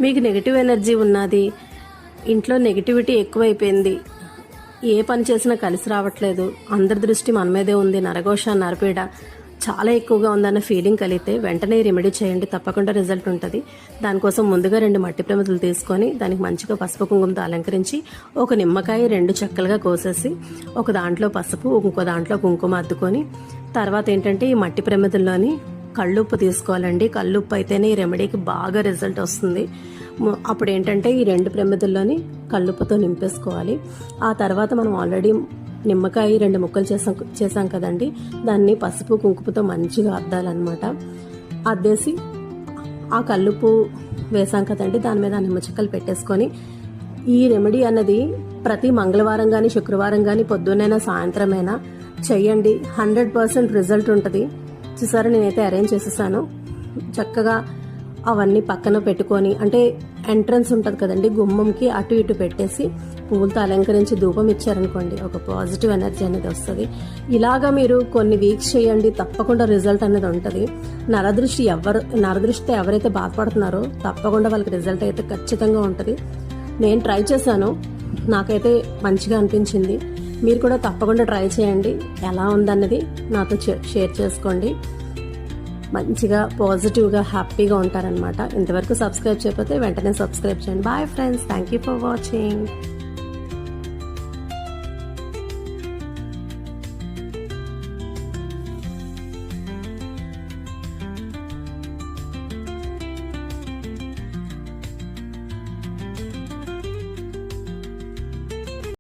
మీకు negative energy ఉన్నది, ఇంట్లో నెగిటివిటీ ఎక్కువైపోయింది, ఏ పని చేసినా కలిసి రావట్లేదు, అందరి దృష్టి మన మీదే ఉంది, నరఘోష నరపీడ చాలా ఎక్కువగా ఉందన్న ఫీలింగ్ కలిగితే వెంటనే రెమెడీ చేయండి, తప్పకుండా రిజల్ట్ ఉంటుంది. దానికోసం ముందుగా 2 మట్టి ప్రమిదలు తీసుకొని దానికి మంచిగా పసుపు కుంకుమతో అలంకరించి ఒక నిమ్మకాయ 2 చెక్కలుగా కోసేసి ఒక దాంట్లో పసుపు ఇంకో దాంట్లో కుంకుమ అద్దుకొని తర్వాత ఏంటంటే ఈ మట్టి ప్రమిదల్లోని కళ్ళుప్పు తీసుకోవాలండి. కళ్ళుప్పు అయితేనే ఈ రెమెడీకి బాగా రిజల్ట్ వస్తుంది. అప్పుడు ఏంటంటే ఈ 2 ప్రమిదల్లోని కళ్ళుప్పుతో నింపేసుకోవాలి. ఆ తర్వాత మనం ఆల్రెడీ నిమ్మకాయ 2 ముక్కలు చేసాం కదండి, దాన్ని పసుపు కుంకుమతో మంచిగా అద్దాలన్నమాట. అద్దేసి ఆ కళ్ళుప్పు వేసాం కదండి, దాని మీద నిమ్మ చెక్కలు పెట్టేసుకొని ఈ రెమెడీ అన్నది ప్రతి మంగళవారం కానీ శుక్రవారం కానీ పొద్దున్నైనా సాయంత్రమైనా చెయ్యండి. 100% రిజల్ట్ ఉంటుంది. చూసారా, నేనైతే అరేంజ్ చేసేసాను. చక్కగా అవన్నీ పక్కన పెట్టుకొని, అంటే ఎంట్రన్స్ ఉంటుంది కదండి గుమ్మంకి, అటు ఇటు పెట్టేసి పువ్వులతో అలంకరించి ధూపం ఇచ్చారనుకోండి, ఒక పాజిటివ్ ఎనర్జీ అనేది వస్తుంది. ఇలాగా మీరు కొన్ని వీక్స్ చేయండి, తప్పకుండా రిజల్ట్ అనేది ఉంటుంది. నరదృష్టితో ఎవరైతే బాధపడుతున్నారో తప్పకుండా వాళ్ళకి రిజల్ట్ అయితే ఖచ్చితంగా ఉంటుంది. నేను ట్రై చేశాను, నాకైతే మంచిగా అనిపించింది. మీరు కూడా తప్పకుండా ట్రై చేయండి. ఎలా ఉందన్నది నాతో షేర్ చేసుకోండి. మంచిగా పాజిటివ్గా హ్యాపీగా ఉంటారనమాట. ఇంతవరకు సబ్స్క్రైబ్ చేయకపోతే వెంటనే సబ్స్క్రైబ్ చేయండి. Bye friends, thank you for watching.